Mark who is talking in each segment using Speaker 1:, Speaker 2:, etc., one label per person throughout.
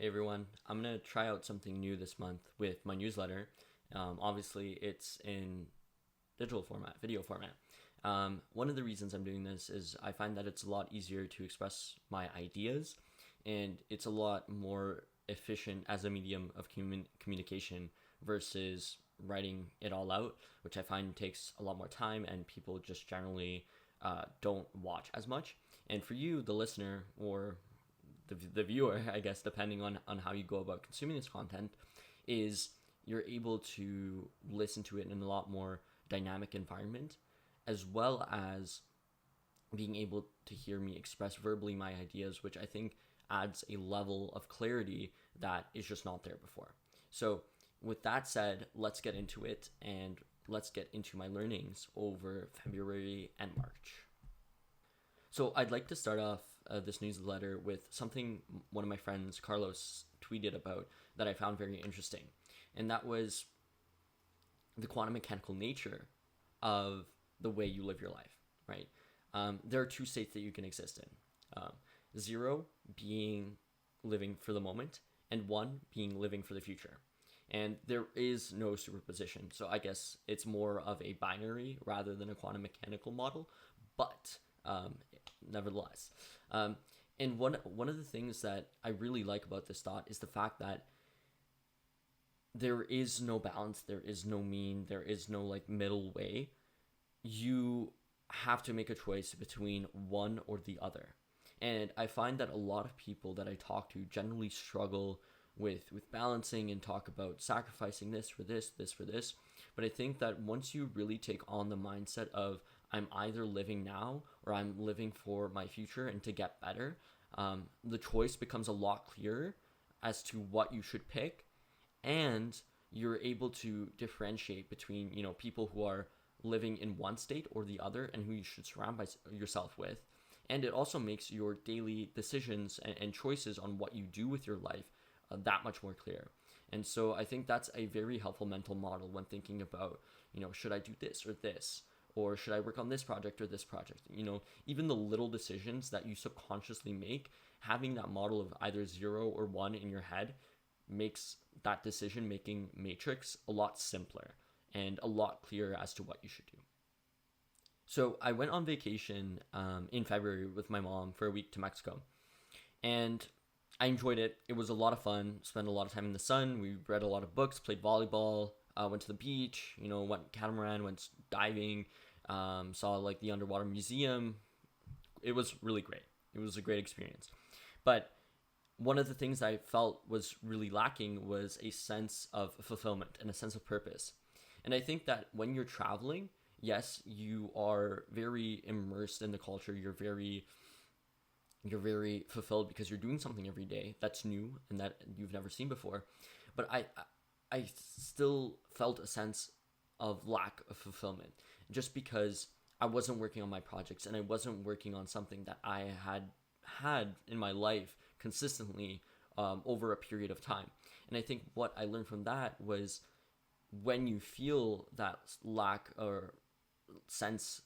Speaker 1: Hey everyone, I'm gonna try out something new this month with my newsletter. Obviously, it's in digital format, video format. One of the reasons I'm doing this is I find that it's a lot easier to express my ideas and it's a lot more efficient as a medium of communication versus writing it all out, which I find takes a lot more time and people just generally don't watch as much. And for you, the listener, or the viewer, I guess, depending on how you go about consuming this content, is you're able to listen to it in a lot more dynamic environment, as well as being able to hear me express verbally my ideas, which I think adds a level of clarity that is just not there before. So, with that said, let's get into it and let's get into my learnings over February and March. So I'd like to start off this newsletter with something one of my friends, Carlos, tweeted about that I found very interesting. And that was the quantum mechanical nature of the way you live your life, right? There are two states that you can exist in. Zero being living for the moment, and one being living for the future. And there is no superposition. So I guess it's more of a binary rather than a quantum mechanical model. But nevertheless. And one of the things that I really like about this thought is the fact that there is no balance, there is no mean, there is no like middle way. You have to make a choice between one or the other. And I find that a lot of people that I talk to generally struggle with balancing and talk about sacrificing this for this, this for this. But I think that once you really take on the mindset of I'm either living now or I'm living for my future and to get better, the choice becomes a lot clearer as to what you should pick, and you're able to differentiate between people who are living in one state or the other and who you should surround yourself with. And it also makes your daily decisions and choices on what you do with your life that much more clear. And so I think that's a very helpful mental model when thinking about, should I do this or this? Or should I work on this project or this project? Even the little decisions that you subconsciously make, having that model of either 0 or 1 in your head makes that decision making matrix a lot simpler and a lot clearer as to what you should do. So I went on vacation in February with my mom for a week to Mexico. And I enjoyed it. It was a lot of fun. Spent a lot of time in the sun. We read a lot of books, played volleyball, went to the beach, went catamaran, went diving, saw like the underwater museum. It was really great. It was a great experience. But one of the things I felt was really lacking was a sense of fulfillment and a sense of purpose. And I think that when you're traveling, yes, you are very immersed in the culture. You're very fulfilled because you're doing something every day that's new and that you've never seen before. But I still felt a sense of lack of fulfillment just because I wasn't working on my projects and I wasn't working on something that I had in my life consistently over a period of time. And I think what I learned from that was when you feel that lack of sense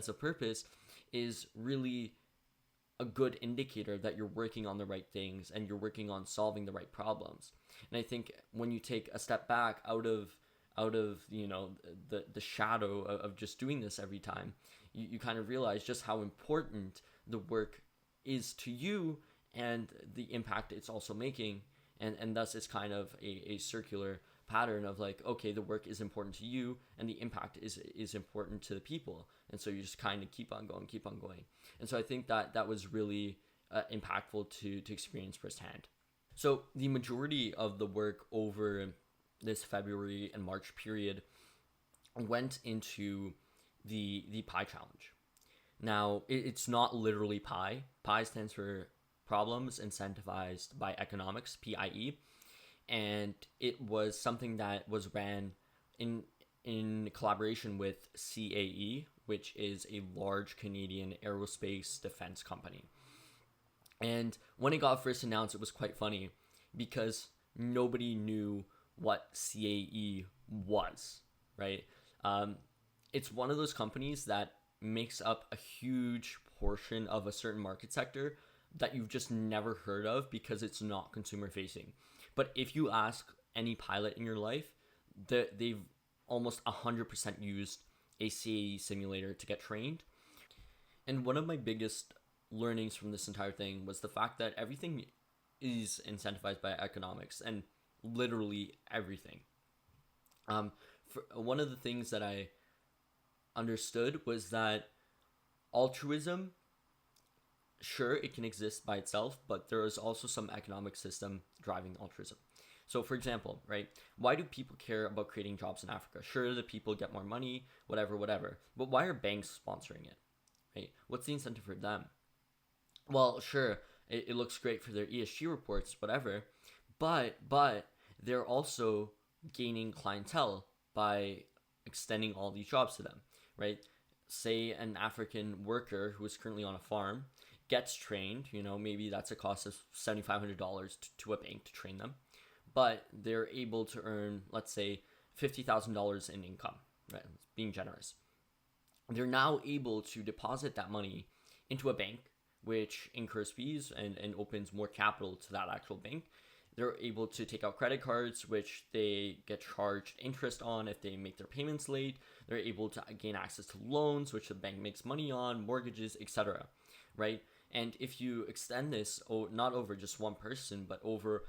Speaker 1: of purpose is really a good indicator that you're working on the right things and you're working on solving the right problems. And I think when you take a step back out of the shadow of just doing this every time, you kind of realize just how important the work is to you and the impact it's also making. And thus it's kind of a circular pattern of like, okay, the work is important to you and the impact is important to the people. And so you just kind of keep on going. And so I think that was really impactful to experience firsthand. So the majority of the work over this February and March period went into the PIE challenge. Now, it's not literally PIE. PIE stands for Problems Incentivized by Economics, PIE. And it was something that was ran in collaboration with CAE, which is a large Canadian aerospace defense company. And when it got first announced, it was quite funny because nobody knew what CAE was, right? It's one of those companies that makes up a huge portion of a certain market sector, that you've just never heard of because it's not consumer facing. But if you ask any pilot in your life, they've almost 100% used a CAE simulator to get trained. And one of my biggest learnings from this entire thing was the fact that everything is incentivized by economics, and literally everything. One of the things that I understood was that altruism, sure, it can exist by itself, but there is also some economic system driving altruism. So, for example, right, why do people care about creating jobs in Africa? Sure, the people get more money, whatever. But why are banks sponsoring it, right? What's the incentive for them? Well, sure, it looks great for their ESG reports, whatever, but they're also gaining clientele by extending all these jobs to them, right? Say an African worker who is currently on a farm gets trained, maybe that's a cost of $7,500 to a bank to train them, but they're able to earn, let's say, $50,000 in income, right? Being generous. They're now able to deposit that money into a bank, which incurs fees and opens more capital to that actual bank. They're able to take out credit cards, which they get charged interest on if they make their payments late. They're able to gain access to loans, which the bank makes money on, mortgages, etc. Right? And if you extend this, not over just one person, but over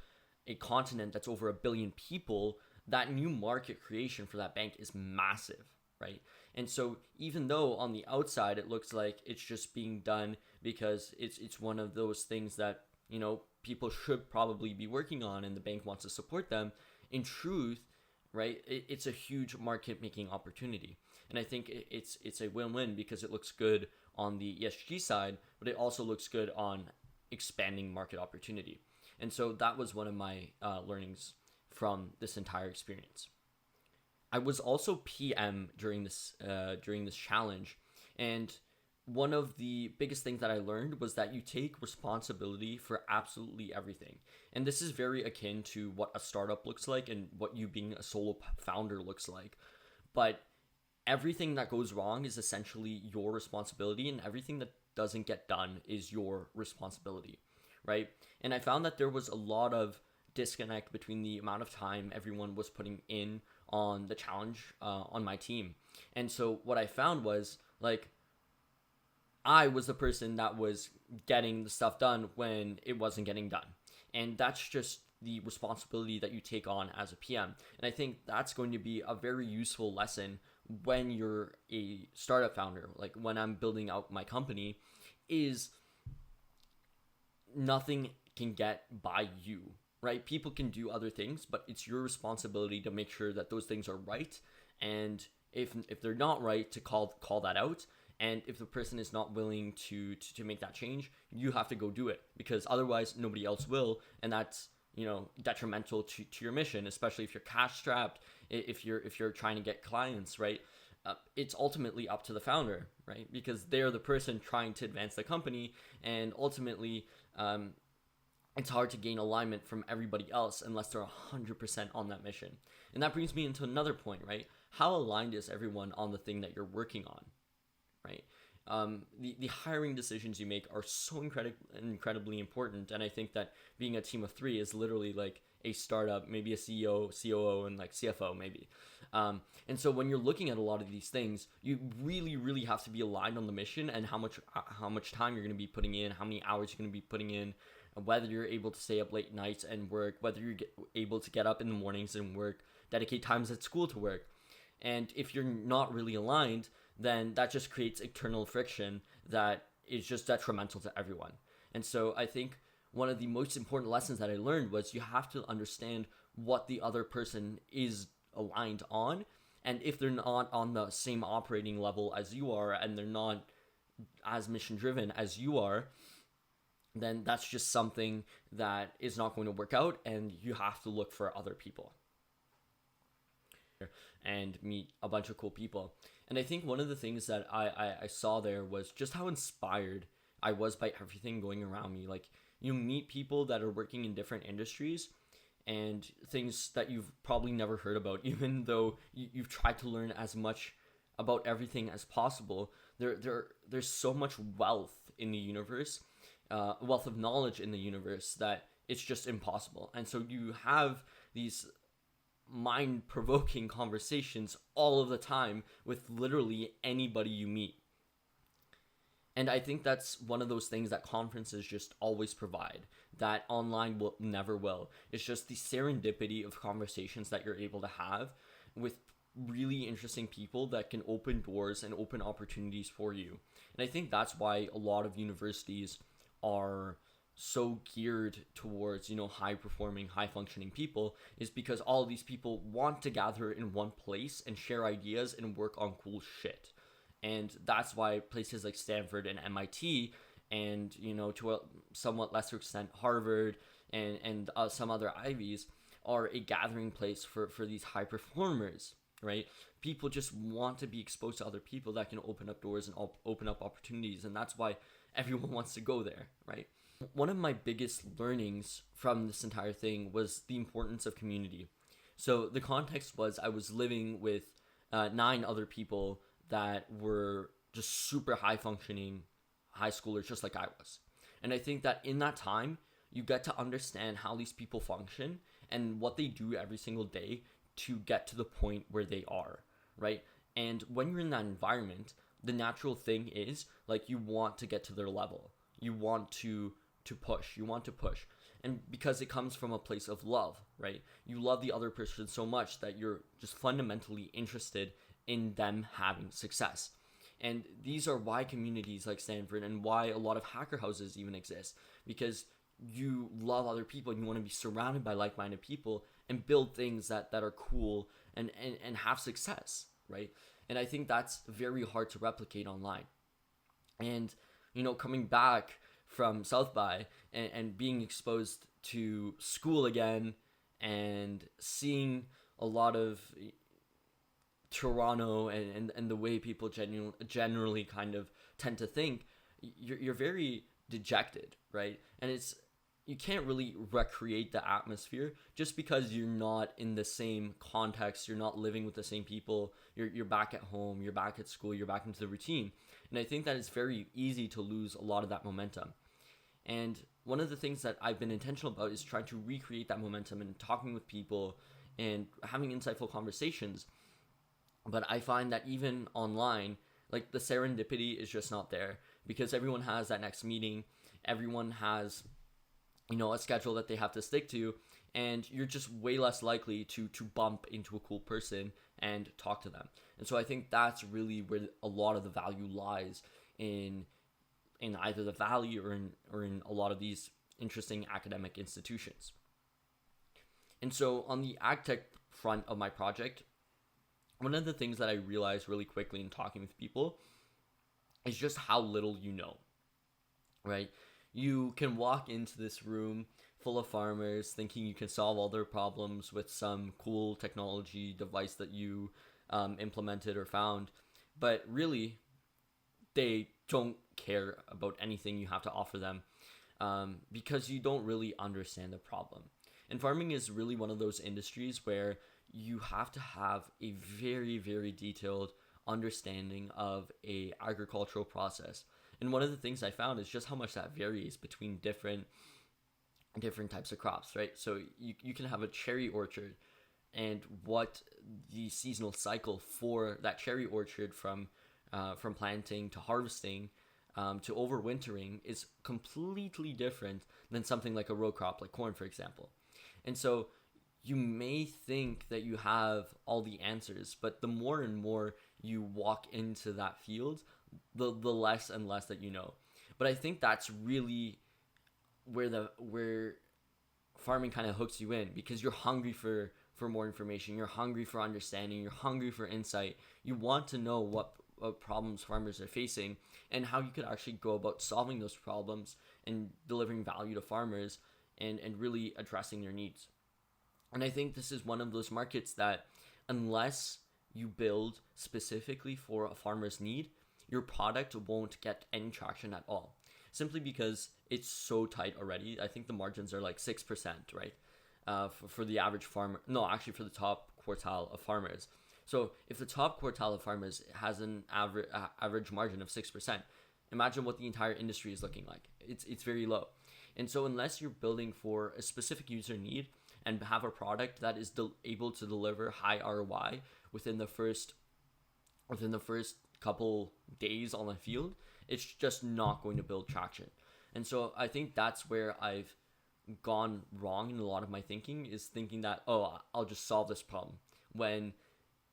Speaker 1: a continent that's over 1 billion people, that new market creation for that bank is massive, right? And so even though on the outside it looks like it's just being done because it's one of those things that, people should probably be working on and the bank wants to support them, in truth, right, it's a huge market making opportunity. And I think it's a win-win because it looks good on the ESG side, but it also looks good on expanding market opportunity. And so that was one of my learnings from this entire experience. I was also PM during this challenge, and one of the biggest things that I learned was that you take responsibility for absolutely everything. And this is very akin to what a startup looks like and what you being a solo founder looks like. But everything that goes wrong is essentially your responsibility, and everything that doesn't get done is your responsibility, right? And I found that there was a lot of disconnect between the amount of time everyone was putting in on the challenge on my team. And so what I found was, like, I was the person that was getting the stuff done when it wasn't getting done. And that's just the responsibility that you take on as a PM. And I think that's going to be a very useful lesson when you're a startup founder. Like when I'm building out my company, is nothing can get by you, right? People can do other things, but it's your responsibility to make sure that those things are right. And if they're not right, to call that out. And if the person is not willing to make that change, you have to go do it, because otherwise nobody else will. And that's, detrimental to your mission, especially if you're cash strapped, if you're trying to get clients, right? It's ultimately up to the founder, right? Because they're the person trying to advance the company. And ultimately, it's hard to gain alignment from everybody else unless they're 100% on that mission. And that brings me into another point, right? How aligned is everyone on the thing that you're working on? Right. The hiring decisions you make are so incredibly important. And I think that being a team of 3 is literally like a startup, maybe a CEO, COO, and like CFO maybe. And so when you're looking at a lot of these things, you really, really have to be aligned on the mission and how much time you're going to be putting in, how many hours you're going to be putting in, whether you're able to stay up late nights and work, whether you're able to get up in the mornings and work, dedicate times at school to work. And if you're not really aligned, then that just creates internal friction that is just detrimental to everyone. And so I think one of the most important lessons that I learned was you have to understand what the other person is aligned on. And if they're not on the same operating level as you are, and they're not as mission driven as you are, then that's just something that is not going to work out, and you have to look for other people and meet a bunch of cool people. And I think one of the things that I saw there was just how inspired I was by everything going around me. Like, you meet people that are working in different industries and things that you've probably never heard about, even though you've tried to learn as much about everything as possible. There's so much wealth in the universe wealth of knowledge in the universe that it's just impossible. And so you have these mind-provoking conversations all of the time with literally anybody you meet. And I think that's one of those things that conferences just always provide that online will never will. It's just the serendipity of conversations that you're able to have with really interesting people that can open doors and open opportunities for you. And I think that's why a lot of universities are so geared towards, high performing, high functioning people, is because all of these people want to gather in one place and share ideas and work on cool shit. And that's why places like Stanford and MIT and, to a somewhat lesser extent, Harvard and some other Ivies are a gathering place for these high performers, right? People just want to be exposed to other people that can open up doors and open up opportunities. And that's why everyone wants to go there, right? One of my biggest learnings from this entire thing was the importance of community. So the context was I was living with 9 other people that were just super high functioning high schoolers, just like I was. And I think that in that time, you get to understand how these people function and what they do every single day to get to the point where they are, right? And when you're in that environment, the natural thing is like you want to get to their level. You want to push. And because it comes from a place of love, right? You love the other person so much that you're just fundamentally interested in them having success. And these are why communities like Stanford and why a lot of hacker houses even exist, because you love other people and you want to be surrounded by like-minded people and build things that are cool and have success, right? And I think that's very hard to replicate online. And, coming back from South by and being exposed to school again and seeing a lot of Toronto and the way people generally kind of tend to think, you're very dejected, right? And you can't really recreate the atmosphere just because you're not in the same context, you're not living with the same people, you're back at home, you're back at school, you're back into the routine. And I think that it's very easy to lose a lot of that momentum. And one of the things that I've been intentional about is trying to recreate that momentum and talking with people and having insightful conversations. But I find that even online, like the serendipity is just not there because everyone has that next meeting. Everyone has, a schedule that they have to stick to, and you're just way less likely to bump into a cool person and talk to them. And so I think that's really where a lot of the value lies in either the Valley or in a lot of these interesting academic institutions. And so on the AgTech front of my project, one of the things that I realized really quickly in talking with people is just how little you know, right? You can walk into this room full of farmers thinking you can solve all their problems with some cool technology device that you implemented or found, but really they don't care about anything you have to offer them because you don't really understand the problem. And farming is really one of those industries where you have to have a very, very detailed understanding of a agricultural process. And one of the things I found is just how much that varies between different types of crops, right? So you can have a cherry orchard, and what the seasonal cycle for that cherry orchard from planting to harvesting to overwintering is completely different than something like a row crop like corn, for example. And so you may think that you have all the answers, but the more and more you walk into that field, the less and less that you know. But I think that's really where farming kind of hooks you in, because you're hungry for more information, you're hungry for understanding, you're hungry for insight. You want to know what problems farmers are facing and how you could actually go about solving those problems and delivering value to farmers and really addressing their needs. And I think this is one of those markets that unless you build specifically for a farmer's need, your product won't get any traction at all. Simply because it's so tight already. I think the margins are like 6%, right? For the average farmer. No, actually for the top quartile of farmers. So if the top quartile of farmers has an average margin of 6%, Imagine what the entire industry is looking like. It's very low. And so unless you're building for a specific user need and have a product that is able to deliver high ROI within the first couple days on the field, it's just not going to build traction. And so I think that's where I've gone wrong in a lot of my thinking, is thinking that, oh, I'll just solve this problem, when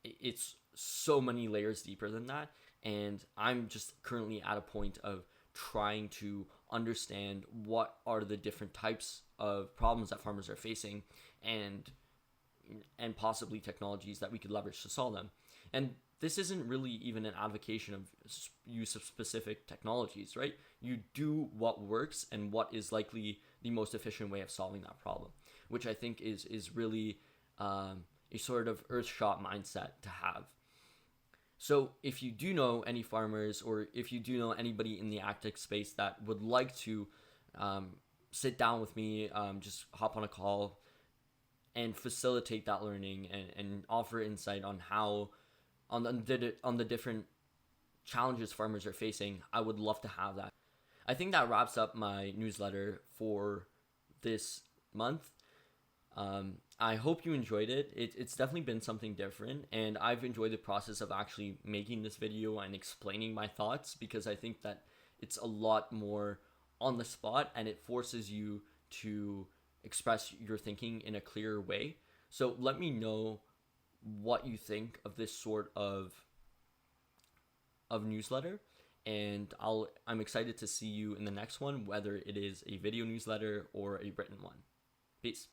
Speaker 1: it's so many layers deeper than that. And I'm just currently at a point of trying to understand what are the different types of problems that farmers are facing, and possibly technologies that we could leverage to solve them. And this isn't really even an advocacy of use of specific technologies, right? You do what works and what is likely the most efficient way of solving that problem, which I think is really a sort of earthshot mindset to have. So if you do know any farmers, or if you do know anybody in the agtech space that would like to sit down with me, just hop on a call and facilitate that learning, and offer insight on how on the different challenges farmers are facing, I would love to have that. I think that wraps up my newsletter for this month. I hope you enjoyed it. It's definitely been something different, and I've enjoyed the process of actually making this video and explaining my thoughts, because I think that it's a lot more on the spot, and it forces you to express your thinking in a clearer way. So let me know what you think of this sort of newsletter, and I'm excited to see you in the next one, whether it is a video newsletter or a written one. Peace.